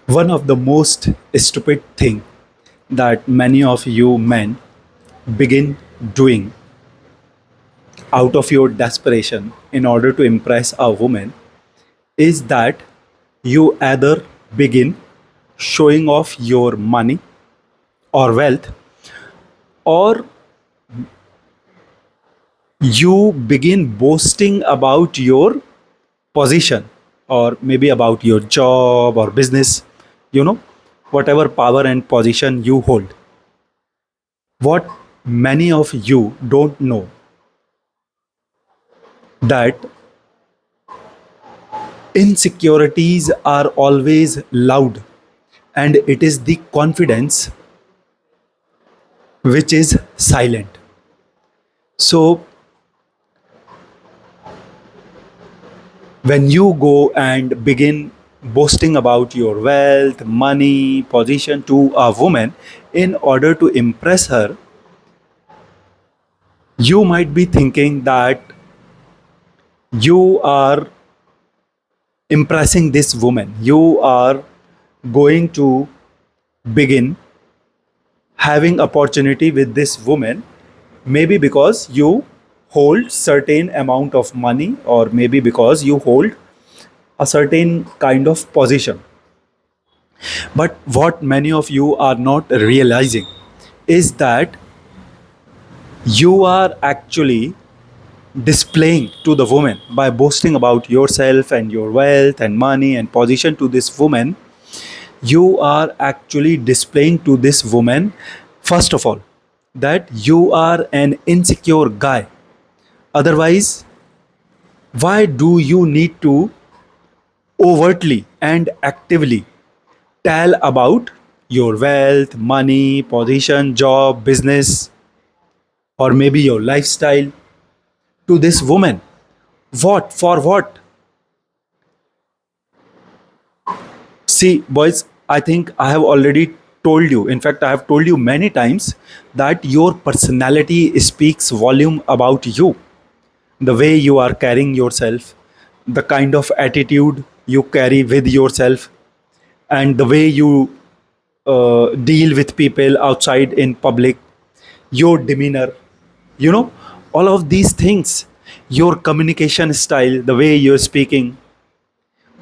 One of the most stupid thing that many of you men begin doing out of your desperation in order to impress a woman is that you either begin showing off your money or wealth, or you begin boasting about your position, or maybe about your job or business, you know, whatever power and position you hold. What many of you don't know that insecurities are always loud, and it is the confidence which is silent. So when you go and begin boasting about your wealth, money, position to a woman in order to impress her, you might be thinking that you are impressing this woman. You are going to begin having opportunity with this woman, maybe because you hold certain amount of money, or maybe because you hold a certain kind of position. But what many of you are not realizing is that you are actually displaying to the woman by boasting about yourself and your wealth and money and position to this woman. You are actually displaying to this woman, first of all, that you are an insecure guy. Otherwise, why do you need to overtly and actively tell about your wealth, money, position, job, business, or maybe your lifestyle to this woman? What? For what? See, boys, I think I have already told you. In fact, I have told you many times that your personality speaks volume about you. The way you are carrying yourself, the kind of attitude you carry with yourself, and the way you deal with people outside in public, your demeanor, you know, all of these things, your communication style, the way you're speaking,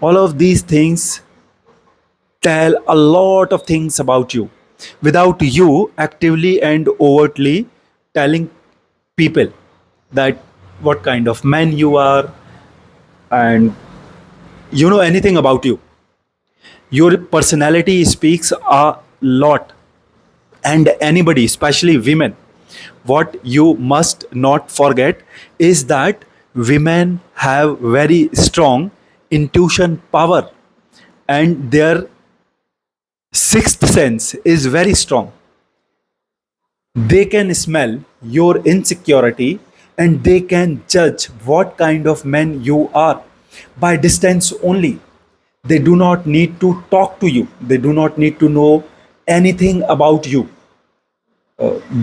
all of these things tell a lot of things about you without you actively and overtly telling people that what kind of man you are, and you know anything about you. Your personality speaks a lot. And anybody, especially women, what you must not forget is that women have very strong intuition power, and their sixth sense is very strong. They can smell your insecurity, and they can judge what kind of man you are by distance only. They do not need to talk to you, they do not need to know anything about you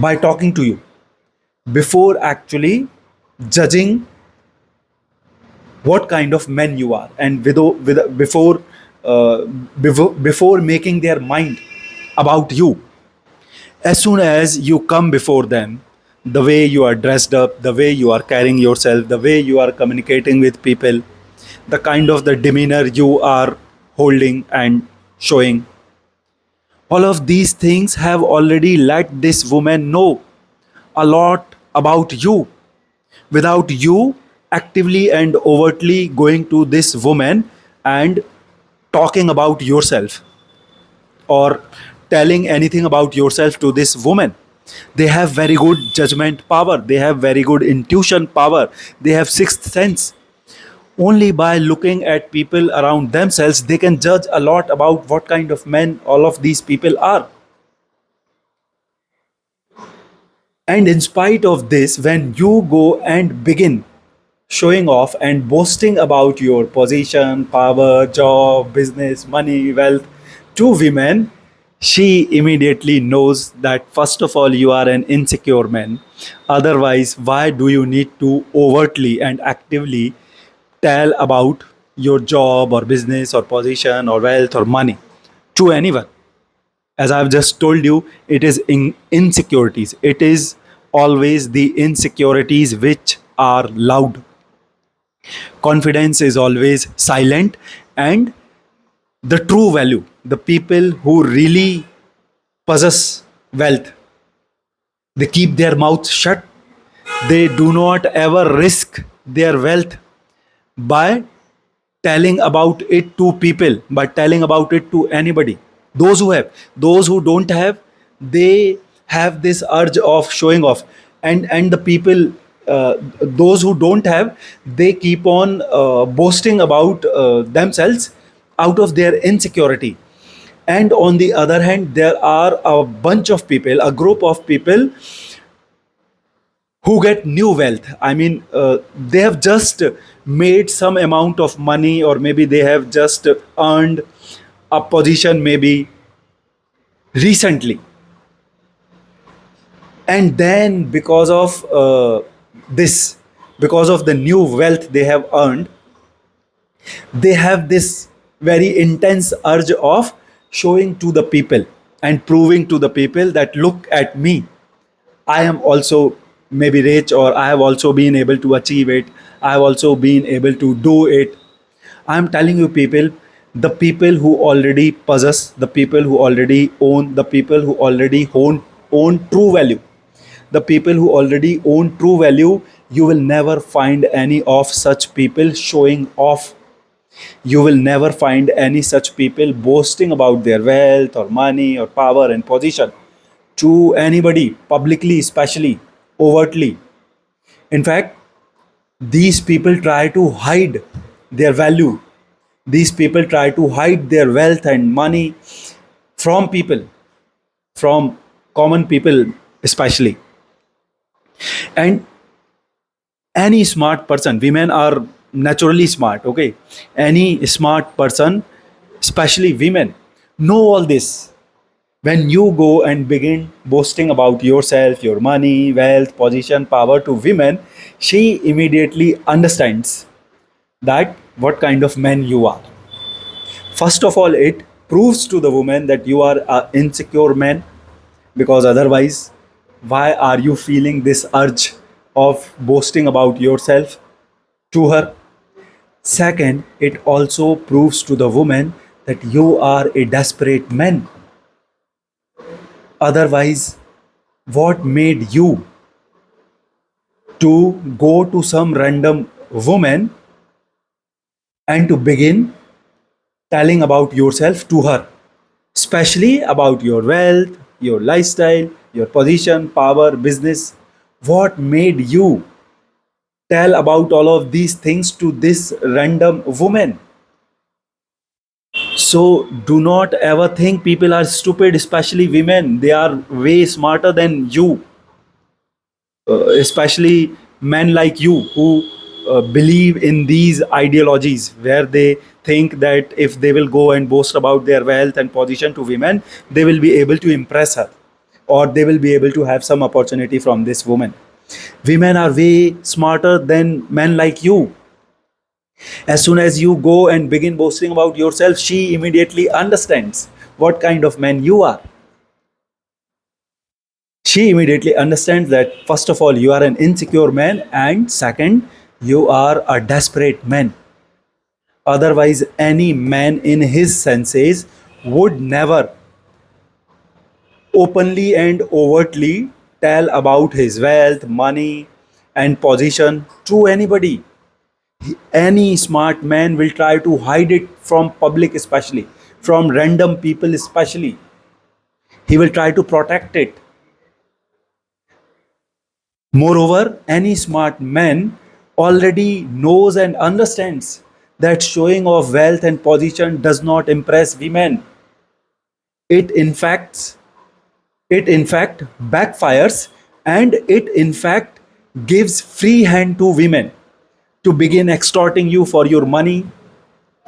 by talking to you before actually judging what kind of men you are, and before making their mind about you. As soon as you come before them, the way you are dressed up, the way you are carrying yourself, the way you are communicating with people, the kind of the demeanor you are holding and showing, all of these things have already let this woman know a lot about you without you actively and overtly going to this woman and talking about yourself, or telling anything about yourself to this woman. They have very good judgment power, they have very good intuition power, they have sixth sense. Only by looking at people around themselves they can judge a lot about what kind of men all of these people are. And in spite of this, when you go and begin showing off and boasting about your position, power, job, business, money, wealth to women, she immediately knows that first of all, you are an insecure man. Otherwise, why do you need to overtly and actively tell about your job or business or position or wealth or money? to anyone. As I've just told you, it is insecurities. It is always the insecurities which are loud. Confidence is always silent, and the true value, the people who really possess wealth, they keep their mouths shut. They do not ever risk their wealth by telling about it to people, by telling about it to anybody. Those who have, those who don't have, they have this urge of showing off. And the people, those who don't have, they keep on boasting about themselves out of their insecurity. And on the other hand, there are a bunch of people, a group of people who get new wealth. I mean, they have just made some amount of money, or maybe they have just earned a position maybe recently, and then because of this, because of the new wealth they have earned, they have this very intense urge of showing to the people and proving to the people that look at me, I am also maybe rich, or I have also been able to achieve it. I have also been able to do it. I am telling you, people, the people who already possess, the people who already own, the people who already own true value, the people who already own true value, you will never find any of such people showing off. You will never find any such people boasting about their wealth or money or power and position to anybody, publicly, especially overtly. In fact, these people try to hide their value. These people try to hide their wealth and money from people, from common people, especially. And any smart person, women are naturally smart, okay? Any smart person, especially women, know all this. When you go and begin boasting about yourself, your money, wealth, position, power to women, she immediately understands that what kind of man you are. First of all, it proves to the woman that you are an insecure man, because otherwise, why are you feeling this urge of boasting about yourself to her? Second, it also proves to the woman that you are a desperate man. Otherwise, what made you to go to some random woman and to begin telling about yourself to her, especially about your wealth, your lifestyle, your position, power, business? What made you tell about all of these things to this random woman? So do not ever think people are stupid, especially women. They are way smarter than you, especially men like you who believe in these ideologies where they think that if they will go and boast about their wealth and position to women, they will be able to impress her, or they will be able to have some opportunity from this woman. Women are way smarter than men like you. As soon as you go and begin boasting about yourself, she immediately understands what kind of man you are. She immediately understands that first of all, you are an insecure man, and second, you are a desperate man. Otherwise, any man in his senses would never openly and overtly tell about his wealth, money, and position to anybody. Any smart man will try to hide it from public, especially from random people, especially. He will try to protect it. Moreover, any smart man already knows and understands that showing off wealth and position does not impress women. It in fact it in fact backfires, and it in fact gives free hand to women to begin extorting you for your money,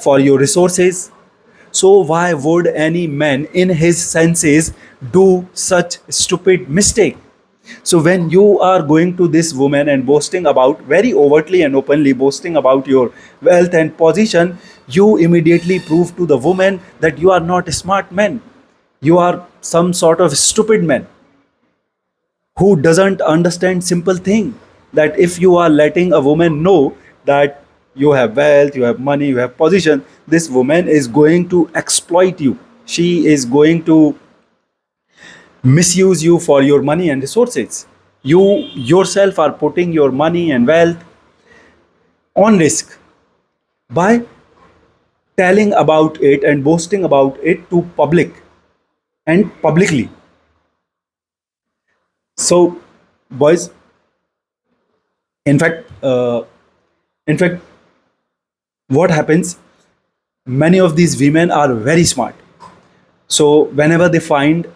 for your resources. So why would any man in his senses do such stupid mistake? So when you are going to this woman and boasting about, very overtly and openly boasting about your wealth and position, you immediately prove to the woman that you are not a smart man. You are some sort of stupid man who doesn't understand simple thing, that if you are letting a woman know that you have wealth, you have money, you have position, this woman is going to exploit you. She is going to misuse you for your money and resources. You yourself are putting your money and wealth on risk by telling about it and boasting about it to public and publicly. So, boys, in fact, in fact, what happens? Many of these women are very smart. So, whenever they find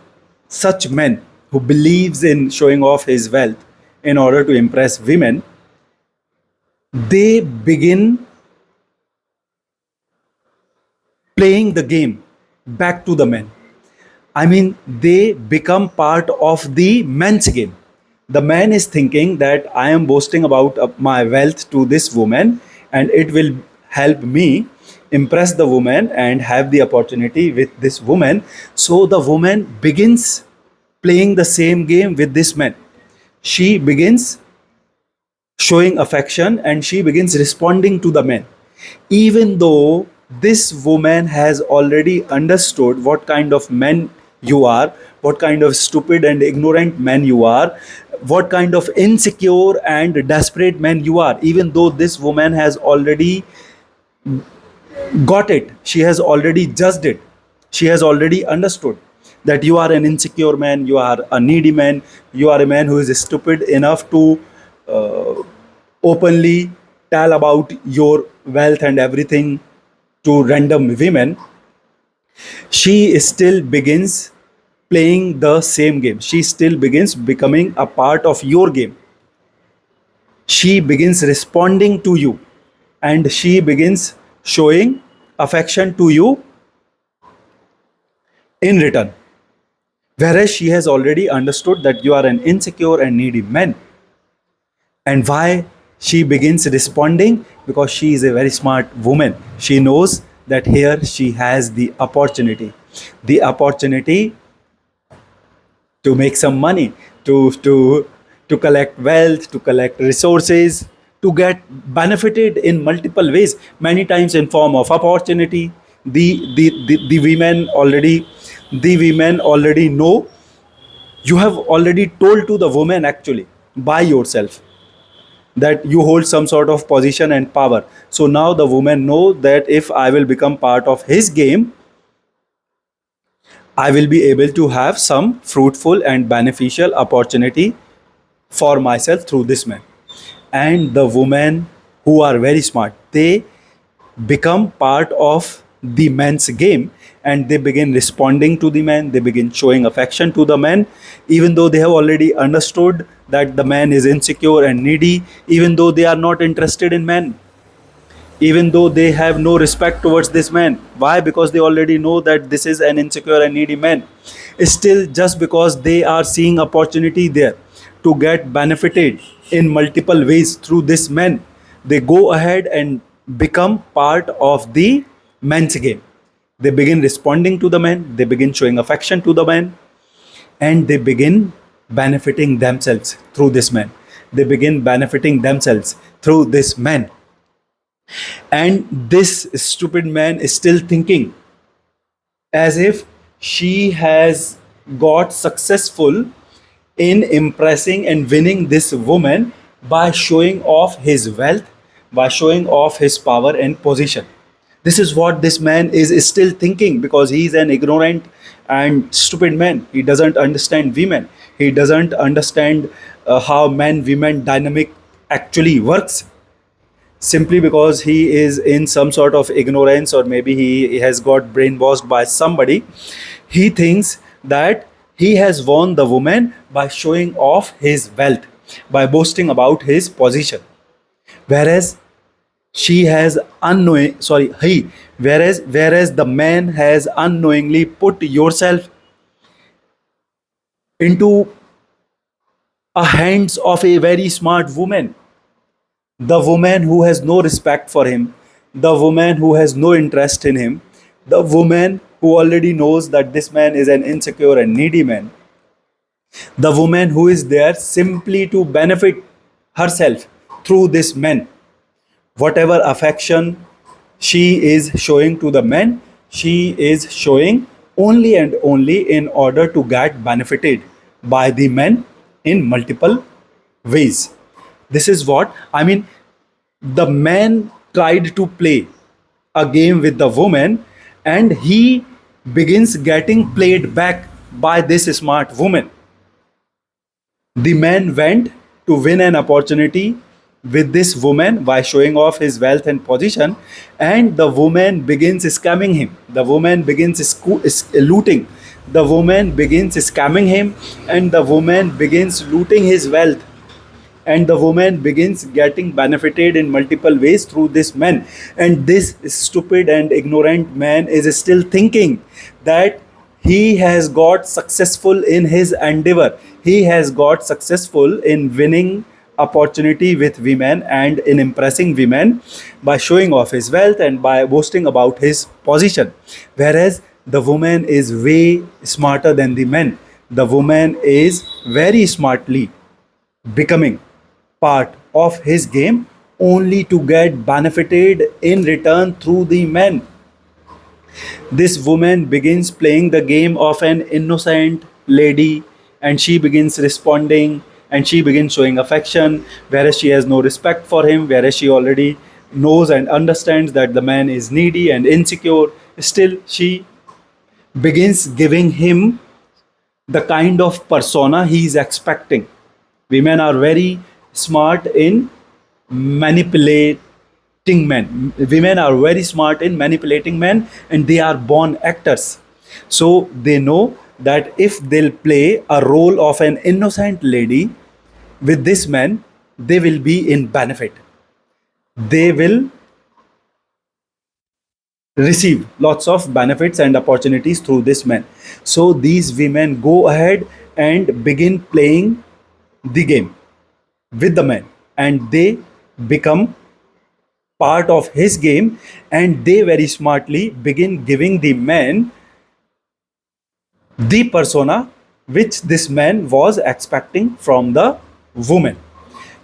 such men who believes in showing off his wealth in order to impress women, they begin playing the game back to the men. I mean, they become part of the men's game. The man is thinking that I am boasting about my wealth to this woman and it will help me impress the woman and have the opportunity with this woman. So the woman begins playing the same game with this man. She begins showing affection and she begins responding to the man, even though this woman has already understood what kind of men you are, what kind of stupid and ignorant man you are, what kind of insecure and desperate man you are. Even though this woman has already got it, she has already judged it, she has already understood that you are an insecure man, you are a needy man, you are a man who is stupid enough to uh, openly tell about your wealth and everything to random women. She still begins playing the same game. She still begins becoming a part of your game. She begins responding to you and she begins showing affection to you in return. Whereas she has already understood that you are an insecure and needy man. And why she begins responding? Because she is a very smart woman. She knows that here she has the opportunity to make some money, to collect wealth, to collect resources, to get benefited in multiple ways, many times in form of opportunity. The women already, the women already know. You have already told to the woman actually by yourself that you hold some sort of position and power. So now the woman know that if I will become part of his game, I will be able to have some fruitful and beneficial opportunity for myself through this man. And the women who are very smart, they become part of the man's game and they begin responding to the man, they begin showing affection to the man, even though they have already understood that the man is insecure and needy, even though they are not interested in men, even though they have no respect towards this man. Why? Because they already know that this is an insecure and needy man. Still, just because they are seeing opportunity there to get benefited in multiple ways through this man, they go ahead and become part of the man's game. They begin responding to the man, they begin showing affection to the man, and they begin benefiting themselves through this man. They begin benefiting themselves through this man. And this stupid man is still thinking as if she has got successful in impressing and winning this woman by showing off his wealth, by showing off his power and position. This is what this man is still thinking, because he is an ignorant and stupid man. He doesn't understand women, he doesn't understand how man women dynamic actually works. Simply because he is in some sort of ignorance, or maybe he has got brainwashed by somebody, he thinks that he has won the woman by showing off his wealth, by boasting about his position. Whereas she has unknowing sorry he whereas the man has unknowingly put yourself into a hands of a very smart woman, the woman who has no respect for him, the woman who has no interest in him, the woman who already knows that this man is an insecure and needy man, the woman who is there simply to benefit herself through this man. Whatever affection she is showing to the men, she is showing only and only in order to get benefited by the men in multiple ways. This is what I mean. The man tried to play a game with the woman, and he begins getting played back by this smart woman. The man went to win an opportunity with this woman by showing off his wealth and position, and the woman begins scamming him. The woman begins looting. The woman begins scamming him, and the woman begins looting his wealth, and the woman begins getting benefited in multiple ways through this man. And this stupid and ignorant man is still thinking that he has got successful in his endeavor, he has got successful in winning opportunity with women and in impressing women by showing off his wealth and by boasting about his position, whereas the woman is way smarter than the man. The woman is very smartly becoming part of his game only to get benefited in return through the men. This woman begins playing the game of an innocent lady, and she begins responding and she begins showing affection, whereas she has no respect for him, whereas she already knows and understands that the man is needy and insecure. Still, she begins giving him the kind of persona he is expecting. Women are very smart in manipulating men. Women are very smart in manipulating men, and they are born actors. So they know that if they'll play a role of an innocent lady with this man, they will be in benefit. They will receive lots of benefits and opportunities through this man. So these women go ahead and begin playing the game with the man, and they become part of his game, and they very smartly begin giving the man the persona which this man was expecting from the woman.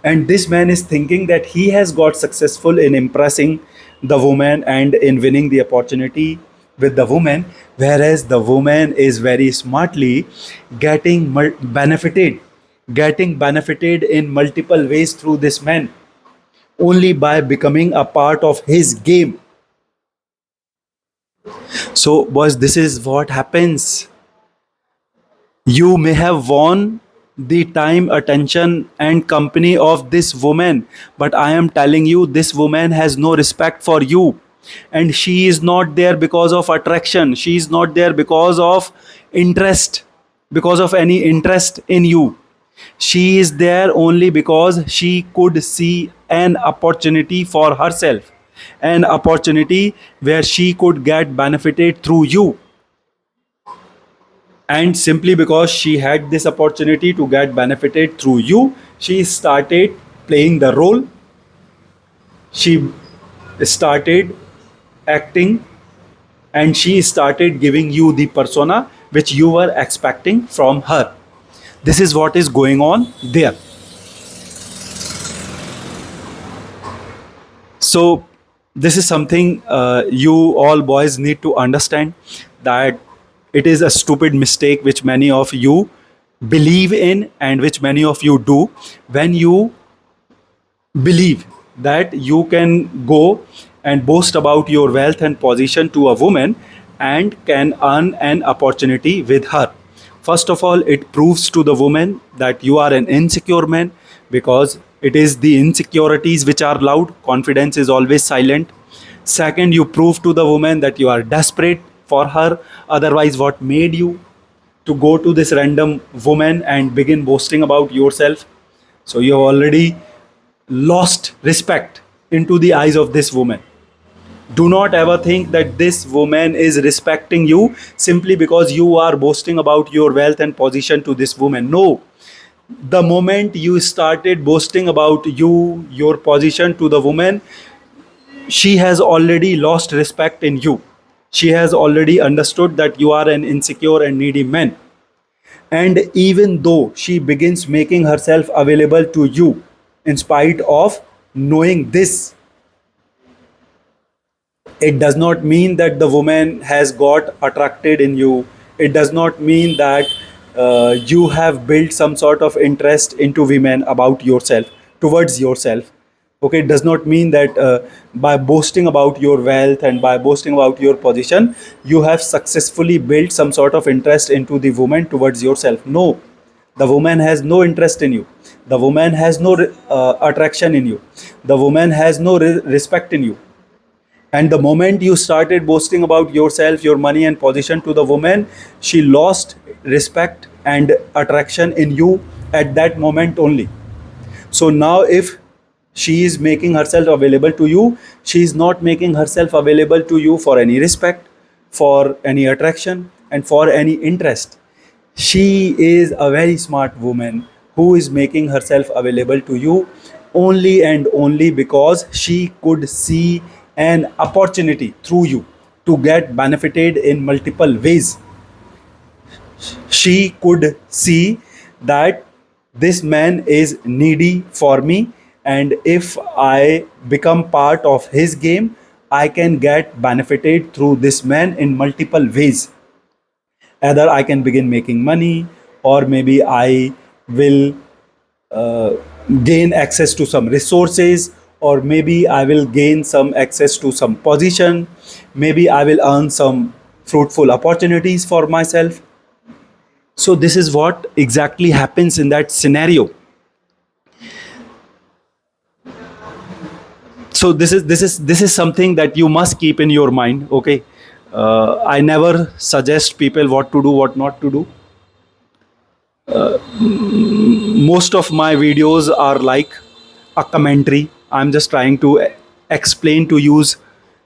And this man is thinking that he has got successful in impressing the woman and in winning the opportunity with the woman, whereas the woman is very smartly getting benefited in multiple ways through this man only by becoming a part of his game. So boys, this is what happens. You may have won the time, attention, and company of this woman, but I am telling you, this woman has no respect for you. And she is not there because of attraction, she is not there because of interest, because of any interest in you. She is there only because she could see an opportunity for herself, an opportunity where she could get benefited through you. And simply because she had this opportunity to get benefited through you, she started playing the role, she started acting, and she started giving you the persona which you were expecting from her. This is what is going on there. So this is something you all boys need to understand, that it is a stupid mistake which many of you believe in and which many of you do when you believe that you can go and boast about your wealth and position to a woman and can earn an opportunity with her. First of all, it proves to the woman that you are an insecure man, because it is the insecurities which are loud, confidence is always silent. Second, you prove to the woman that you are desperate for her, otherwise what made you to go to this random woman and begin boasting about yourself? So you have already lost respect into the eyes of this woman. Do not ever think that this woman is respecting you simply because you are boasting about your wealth and position to this woman. No, The moment you started boasting about your position to the woman, she has already lost respect in you. She has already understood that you are an insecure and needy man. And even though she begins making herself available to you, in spite of knowing this, it does not mean that the woman has got attracted in you. It does not mean that you have built some sort of interest into women about yourself, towards yourself. Okay, it does not mean that by boasting about your wealth and by boasting about your position, you have successfully built some sort of interest into the woman towards yourself. No, the woman has no interest in you. The woman has no attraction in you. The woman has no respect in you. And the moment you started boasting about yourself, your money, and position to the woman, she lost respect and attraction in you at that moment only. So now, if she is making herself available to you, she is not making herself available to you for any respect, for any attraction, and for any interest. She is a very smart woman who is making herself available to you only and only because she could see an opportunity through you to get benefited in multiple ways. She could see that this man is needy for me, and if I become part of his game, I can get benefited through this man in multiple ways. Either I can begin making money, or maybe I will uh, gain access to some resources, or maybe I will gain some access to some position, maybe I will earn some fruitful opportunities for myself. So this is what exactly happens in that scenario. So this is something that you must keep in your mind. Okay, I never suggest people what to do, what not to do. Most of my videos are like a commentary. I'm just trying to explain to use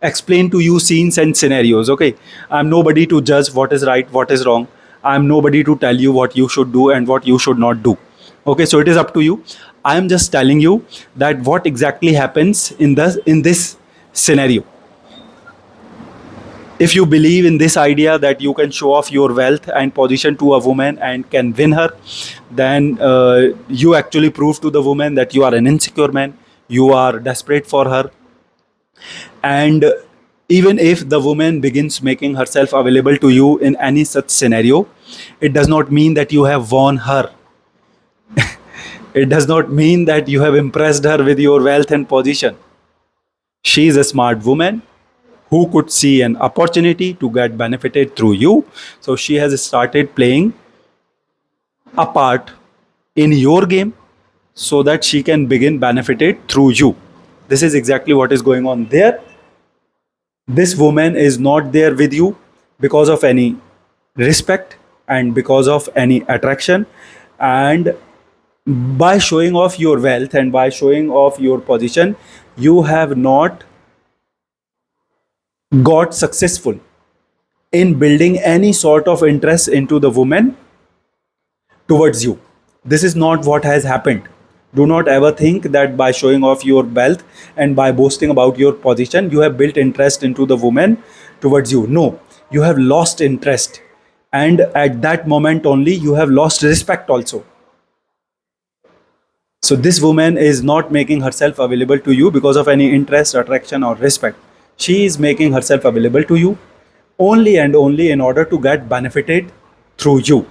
explain to you scenes and scenarios. Okay, I'm nobody to judge what is right, what is wrong. I'm nobody to tell you what you should do and what you should not do. Okay, so it is up to you. I am just telling you that what exactly happens in this scenario. If you believe in this idea that you can show off your wealth and position to a woman and can win her, then you actually prove to the woman that you are an insecure man, you are desperate for her. And even if the woman begins making herself available to you in any such scenario, it does not mean that you have won her. It does not mean that you have impressed her with your wealth and position. She is a smart woman who could see an opportunity to get benefited through you. So she has started playing a part in your game so that she can begin benefited through you. This is exactly what is going on there. This woman is not there with you because of any respect and because of any attraction. And by showing off your wealth and by showing off your position, you have not got successful in building any sort of interest into the woman towards you. This is not what has happened. Do not ever think that by showing off your wealth and by boasting about your position, you have built interest into the woman towards you. No, you have lost interest. And at that moment only, you have lost respect also. So this woman is not making herself available to you because of any interest, attraction, or respect. She is making herself available to you only and only in order to get benefited through you.